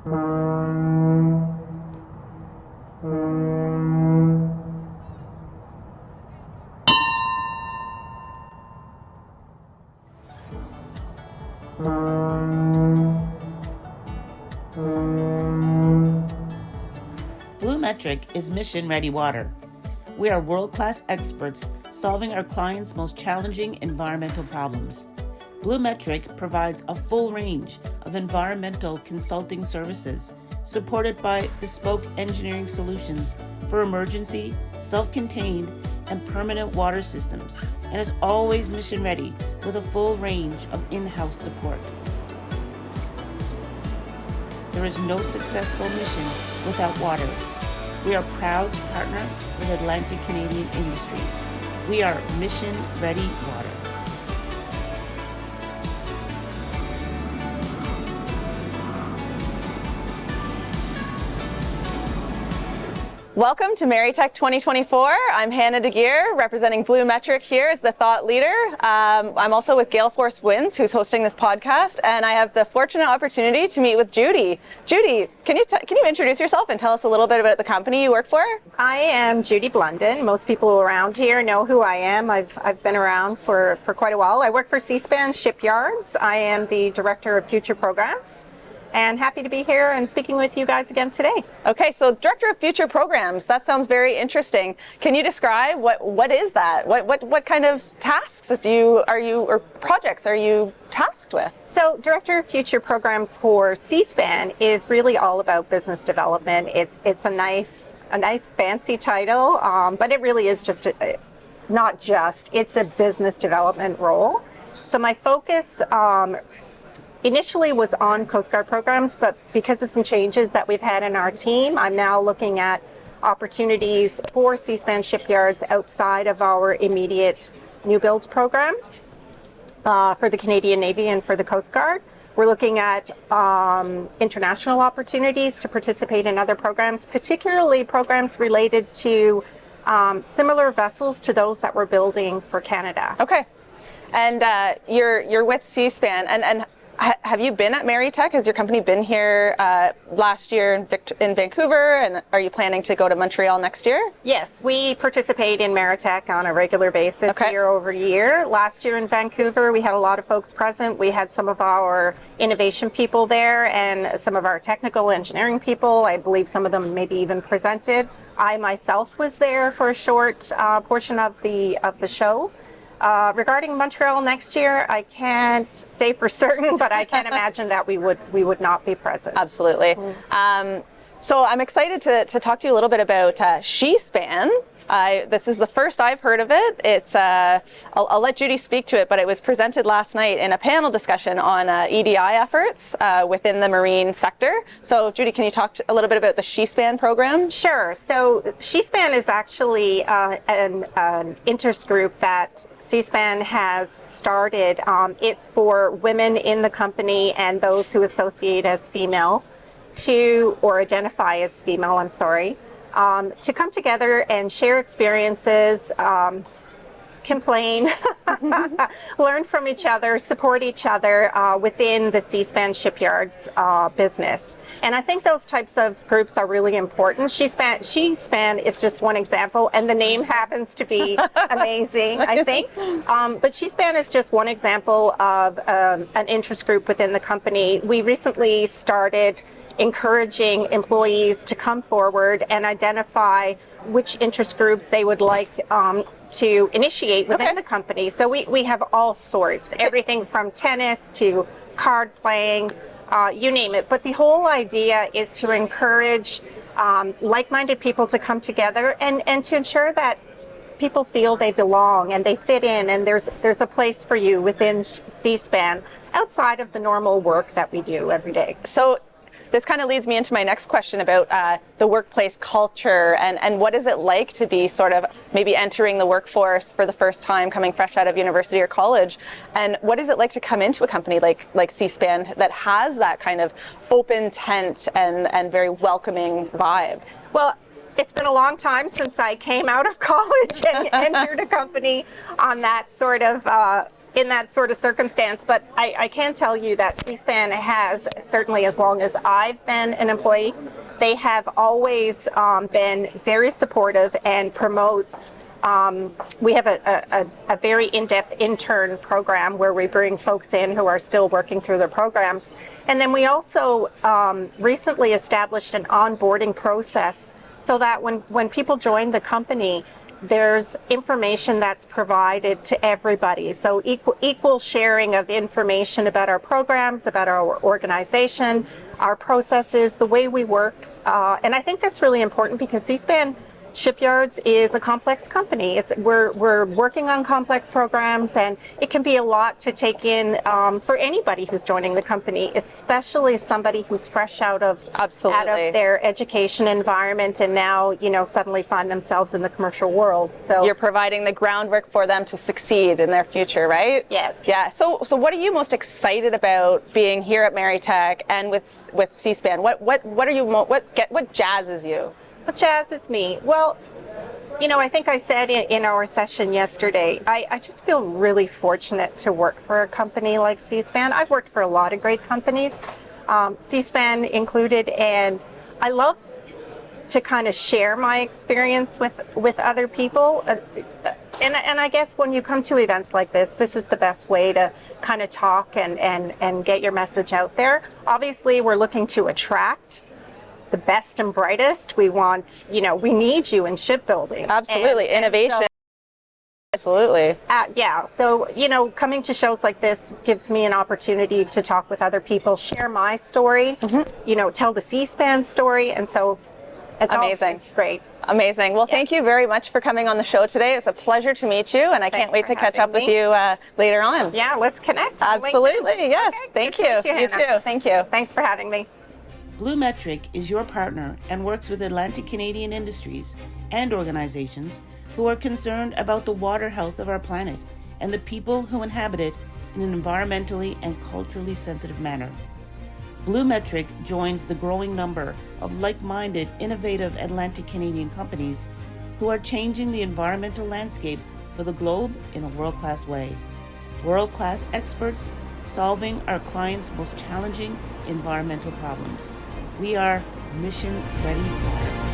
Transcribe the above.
BlueMetric is mission-ready water. We are world-class experts solving our clients' most challenging environmental problems. BlueMetric provides a full range of environmental consulting services supported by bespoke engineering solutions for emergency, self-contained, and permanent water systems, and is always mission-ready with a full range of in-house support. There is no successful mission without water. We are proud to partner with Atlantic Canadian Industries. We are mission-ready water. Welcome to Maritech 2024. I'm Hannah DeGeer, representing BlueMetric here as the thought leader. I'm also with Gale Force Winds, who's hosting this podcast, and I have the fortunate opportunity to meet with Judy. Judy, can you introduce yourself and tell us a little bit about the company you work for? I am Judy Blundon. Most people around here know who I am. I've been around for quite a while. I work for CIMarE Shipyards. I am the Director of Future Programs. And happy to be here and speaking with you guys again today. Okay, so Director of Future Programs, that sounds very interesting. Can you describe what is that? What kind of tasks or projects are you tasked with? So Director of Future Programs for CIMarE is really all about business development. It's a nice fancy title, but it really is just it's a business development role. So my focus initially was on Coast Guard programs, but because of some changes that we've had in our team, I'm now looking at opportunities for CIMarE shipyards outside of our immediate new build programs for the Canadian Navy and for the Coast Guard. We're looking at international opportunities to participate in other programs, particularly programs related to similar vessels to those that we're building for Canada. Okay, and you're with CIMarE, and have you been at Maritech? Has your company been here last year in Vancouver, and are you planning to go to Montreal next year? Yes, we participate in Maritech on a regular basis, year over year. Last year in Vancouver, we had a lot of folks present. We had some of our innovation people there and some of our technical engineering people. I believe some of them maybe even presented. I myself was there for a short portion of the show. Regarding Montreal next year, I can't say for certain, but I can't imagine that we would not be present. Absolutely. So I'm excited to talk to you a little bit about CIMarE. This is the first I've heard of it. It's I'll let Judy speak to it, but it was presented last night in a panel discussion on EDI efforts within the marine sector. So Judy, can you talk a little bit about the CIMarE program? Sure. So CIMarE is actually an interest group that CIMarE has started. It's for women in the company and those who associate as female or identify as female, to come together and share experiences, complain, learn from each other, support each other within the CIMarE shipyards business. And I think those types of groups are really important. CIMarE is just one example, and the name happens to be amazing, I think. But CIMarE is just one example of an interest group within the company. We recently started encouraging employees to come forward and identify which interest groups they would like to initiate within the company. So we have all sorts, everything from tennis to card playing, you name it. But the whole idea is to encourage like-minded people to come together and to ensure that people feel they belong and they fit in, and there's a place for you within CIMarE outside of the normal work that we do every day. So this kind of leads me into my next question about the workplace culture and what is it like to be sort of maybe entering the workforce for the first time, coming fresh out of university or college, and what is it like to come into a company like CIMarE that has that kind of open tent and very welcoming vibe? Well, it's been a long time since I came out of college and entered a company on that sort of in that sort of circumstance, but I can tell you that CIMarE has, certainly as long as I've been an employee, they have always been very supportive and promotes. We have a very in-depth intern program where we bring folks in who are still working through their programs. And then we also recently established an onboarding process so that when people join the company, there's information that's provided to everybody. So equal sharing of information about our programs, about our organization, our processes, the way we work. And I think that's really important because CIMarE Shipyards is a complex company. We're working on complex programs, and it can be a lot to take in for anybody who's joining the company, especially somebody who's fresh out of their education environment and now, suddenly find themselves in the commercial world. So you're providing the groundwork for them to succeed in their future, right? Yes. Yeah. So what are you most excited about being here at Maritech and with CIMarE? What are you what jazzes you? What jazzes me? Well, I think I said in our session yesterday, I just feel really fortunate to work for a company like CIMarE. I've worked for a lot of great companies, CIMarE included, and I love to kind of share my experience with other people. And I guess when you come to events like this is the best way to kind of talk and get your message out there. Obviously, we're looking to attract the best and brightest. We want, we need you in shipbuilding. Absolutely. Innovation. Absolutely. Yeah. So, coming to shows like this gives me an opportunity to talk with other people, share my story, tell the CIMarE story. And so it's amazing. It's great. Amazing. Well, thank you very much for coming on the show today. It's a pleasure to meet you, and I can't wait to catch up with you later on. Yeah, let's connect. Absolutely. Yes. Okay. Thank you. You too. Thank you. Thanks for having me. BlueMetric is your partner and works with Atlantic Canadian industries and organizations who are concerned about the water health of our planet and the people who inhabit it in an environmentally and culturally sensitive manner. BlueMetric joins the growing number of like-minded, innovative Atlantic Canadian companies who are changing the environmental landscape for the globe in a world-class way. World-class experts solving our clients' most challenging environmental problems. We are Mission Ready Water.